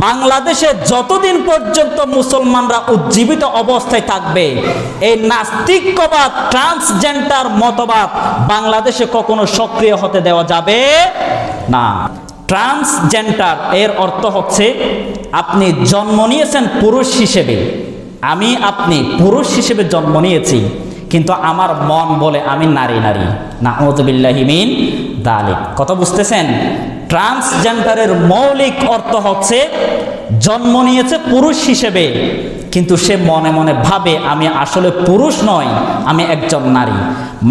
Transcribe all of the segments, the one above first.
বাংলাদেশে যতদিন পর্যন্ত মুসলমানরা উজ্জীবিত অবস্থায় থাকবে, এই নাস্তিকবাদ, ট্রান্সজেন্ডার মতবাদ বাংলাদেশে কখনো সক্রিয় হতে দেওয়া যাবে না। ট্রান্সজেন্ডার এর অর্থ হচ্ছে আপনি জন্ম নিয়েছেন পুরুষ হিসেবে, আপনি পুরুষ হিসেবে জন্ম নিয়েছি, কিন্তু আমার মন বলে আমি নারী। নাউযুবিল্লাহি মিন যালিক। কথা বুঝতেছেন? ট্রান্সজেন্ডারের মৌলিক অর্থ হচ্ছে জন্ম নিয়েছে পুরুষ হিসেবে, কিন্তু সে মনে মনে ভাবে আমি আসলে পুরুষ নই, আমি একজন নারী।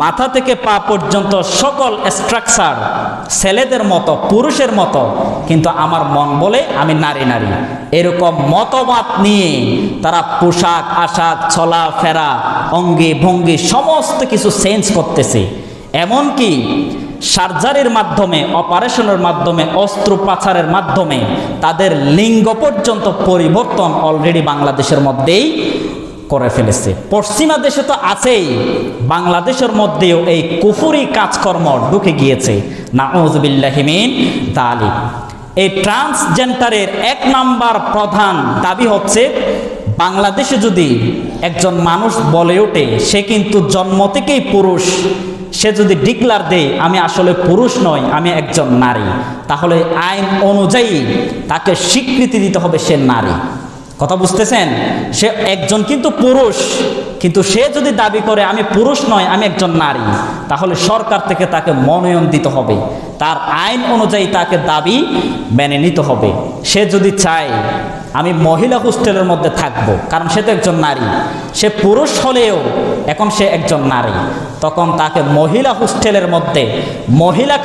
মাথা থেকে পা পর্যন্ত সকল স্ট্রাকচার ছেলেদের মতো, পুরুষের মতো, কিন্তু আমার মন বলে আমি নারী। এরকম মতবাদ নিয়ে তারা পোশাক আশাক, চলাফেরা, অঙ্গি ভঙ্গি সমস্ত কিছু চেঞ্জ করতেছে। এমনকি সার্জারির মাধ্যমে, অপারেশনের মাধ্যমে, অস্ত্রোপচারের মাধ্যমে তাদের লিঙ্গ পর্যন্ত পরিবর্তন অলরেডি বাংলাদেশের মধ্যেই করে ফেলেছে। পশ্চিমা দেশে তো আছেই, বাংলাদেশের মধ্যেও এই কুফরি কাজকর্ম ঢুকে গিয়েছে। নাউযুবিল্লাহি মিন যালিক। এই ট্রান্সজেন্ডারের এক নাম্বার প্রধান দাবি হচ্ছে, বাংলাদেশে যদি একজন মানুষ বলে ওঠে সে কিন্তু জন্ম থেকেই পুরুষ, সে যদি ডিক্লার দেয় আমি আসলে পুরুষ নই, আমি একজন নারী, তাহলে আইন অনুযায়ী তাকে স্বীকৃতি দিতে হবে সে নারী। কথা বুঝতেছেন? সে একজন কিন্তু পুরুষ, কিন্তু সে যদি দাবি করে আমি পুরুষ নয়, আমি একজন নারী, তাহলে সরকার থেকে তাকে মনোনয়ন দিতে হবে, তার আইন অনুযায়ী তাকে দাবি মেনে নিতে হবে। সে যদি চায় আমি মহিলা হোস্টেলের মধ্যে থাকবো, কারণ সে তো একজন নারী, সে পুরুষ হলেও এখন সে একজন নারী, তখন তাকে মহিলা হোস্টেলের মধ্যে, মহিলা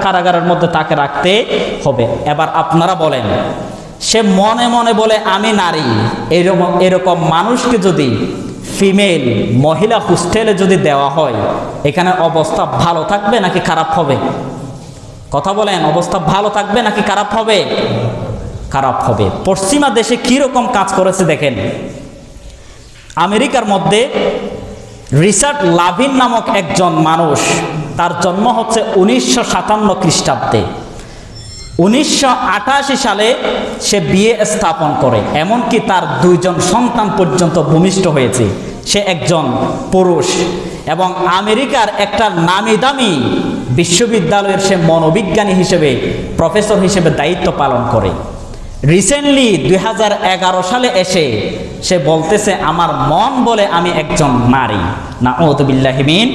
কারাগারের মধ্যে তাকে রাখতে হবে। এবার আপনারা বলেন, সে মনে মনে বলে আমি নারী, এরকম মানুষকে যদি ফিমেল মহিলা হোস্টেলে যদি দেওয়া হয়, এখানে অবস্থা ভালো থাকবে নাকি খারাপ হবে? কথা বলেন, অবস্থা ভালো থাকবে নাকি খারাপ হবে? খারাপ হবে। পশ্চিমা দেশে কিরকম কাজ করেছে দেখেন। আমেরিকার মধ্যে রিচার্ড লাভিন নামক একজন মানুষ, তার জন্ম হচ্ছে 1957 খ্রিস্টাব্দে। 1988 সালে সে বিয়ে স্থাপন করে, এমনকি তার 2জন সন্তান পর্যন্ত ভূমিষ্ঠ হয়েছে। সে একজন পুরুষ এবং আমেরিকার একটা নামি দামি বিশ্ববিদ্যালয়ের সে মনোবিজ্ঞানী হিসেবে, প্রফেসর হিসেবে দায়িত্ব পালন করে। রিসেন্টলি 2011 সালে এসে সে বলতেছে আমার মন বলে আমি একজন নারী। নাউযুবিল্লাহি মিন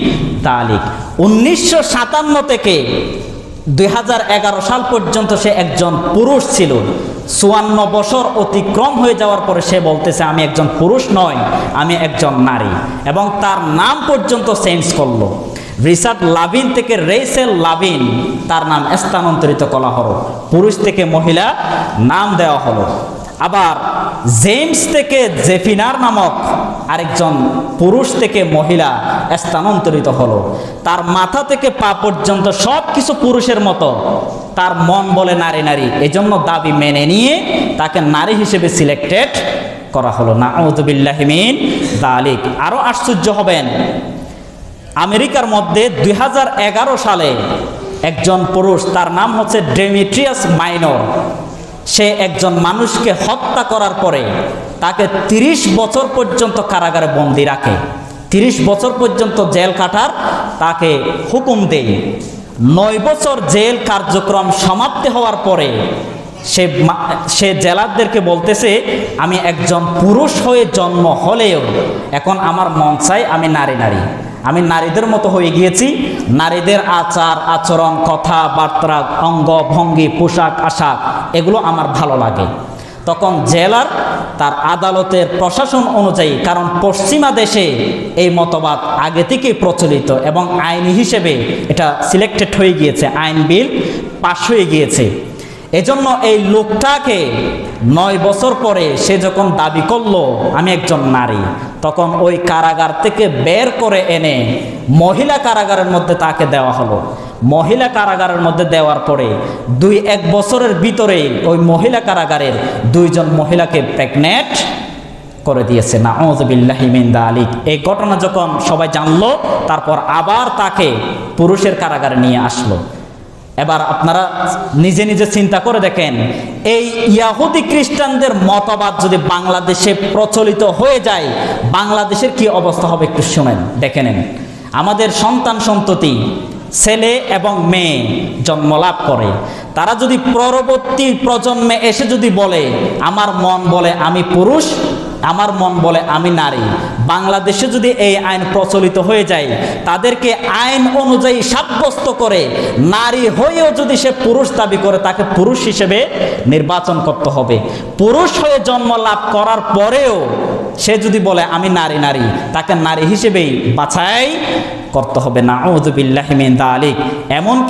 যালিক। 1957 থেকে 2011 সাল পর্যন্ত সে একজন পুরুষ ছিল। 54 বছর অতিক্রম হয়ে যাওয়ার পরে সে বলতেছে আমি একজন পুরুষ নয়, আমি একজন নারী, এবং তার নাম পর্যন্ত চেঞ্জ করলো। রিচার্ড লাভিন থেকে রেচেল লাভিন তার নাম স্থানান্তরিত করা হলো, পুরুষ থেকে মহিলা নাম দেওয়া হলো। আবার জেমস থেকে জেফিনার নামক আরেকজন পুরুষ থেকে মহিলা স্থানান্তরিত হলো। তার মাথা থেকে পা পর্যন্ত সব কিছু পুরুষের মতো, তার মন বলে নারী। এজন্য দাবি মেনে নিয়ে তাকে নারী হিসেবে সিলেক্টেড করা হলো। নাউযুবিল্লাহি মিন যালিক। আরো আশ্চর্য হবেন, আমেরিকার মধ্যে 2011 সালে একজন পুরুষ, তার নাম হচ্ছে ডেমিট্রিয়াস মাইনর, সে একজন মানুষকে হত্যা করার পরে তাকে 30 বছর পর্যন্ত কারাগারে বন্দী রাখে। 30 বছর পর্যন্ত জেল কাটার তাকে হুকুম দেয়। 9 বছর জেল কার্যক্রম সমাপ্তি হওয়ার পরে সে জেলারদেরকে বলতেছে আমি একজন পুরুষ হয়ে জন্ম হলেও এখন আমার মন চাই আমি নারী। আমি নারীদের মতো হয়ে গিয়েছি, নারীদের আচার আচরণ, কথাবার্তা, অঙ্গ ভঙ্গি, পোশাক আশাক এগুলো আমার ভালো লাগে। তখন জেলার তার আদালতের প্রশাসন অনুযায়ী, কারণ পশ্চিমা দেশে এই মতবাদ আগে থেকেই প্রচলিত এবং আইনি হিসেবে এটা সিলেক্টেড হয়ে গিয়েছে, আইন বিল পাশ হয়ে গিয়েছে। এজন্য এই লোকটাকে 9 বছর পরে সে যখন দাবি করলো আমি একজন নারী, তখন ওই কারাগার থেকে বের করে এনে মহিলা কারাগারের মধ্যে তাকে দেওয়া হলো। মহিলা কারাগারের মধ্যে দেওয়ার পরে 2-1 বছরের ভিতরে ওই মহিলা কারাগারের 2জন মহিলাকে প্রেগনেন্ট করে দিয়েছে। নাউযুবিল্লাহি মিন যালিক। এই ঘটনা যখন সবাই জানলো, তারপর আবার তাকে পুরুষের কারাগারে নিয়ে আসলো। এবার আপনারা নিজে নিজে চিন্তা করে দেখেন, এই ইহুদি খ্রিস্টানদের মতবাদ যদি বাংলাদেশে প্রচলিত হয়ে যায়, বাংলাদেশের কি অবস্থা হবে একটু শুনেন, দেখে নেন। আমাদের সন্তান সন্ততি ছেলে এবং মেয়ে জন্মলাভ করে, তারা যদি পরবর্তী প্রজন্মে এসে যদি বলে আমার মন বলে আমি পুরুষ, আমার মন বলে আমি নারী, বাংলাদেশে যদি এই আইন প্রচলিত হয়ে যায়, তাদেরকে আইন অনুযায়ী সাব্যস্ত করে নারী হয়েও যদি সে পুরুষ দাবি করে, তাকে পুরুষ হিসেবে নির্বাচন করতে হবে। পুরুষ হয়ে জন্ম লাভ করার পরেও সে যদি বলে আমি নারী, তাকে নারী হিসেবেই বাছাই করতে হবে। নাউযু বিল্লাহি মিন যালিক। এমনকি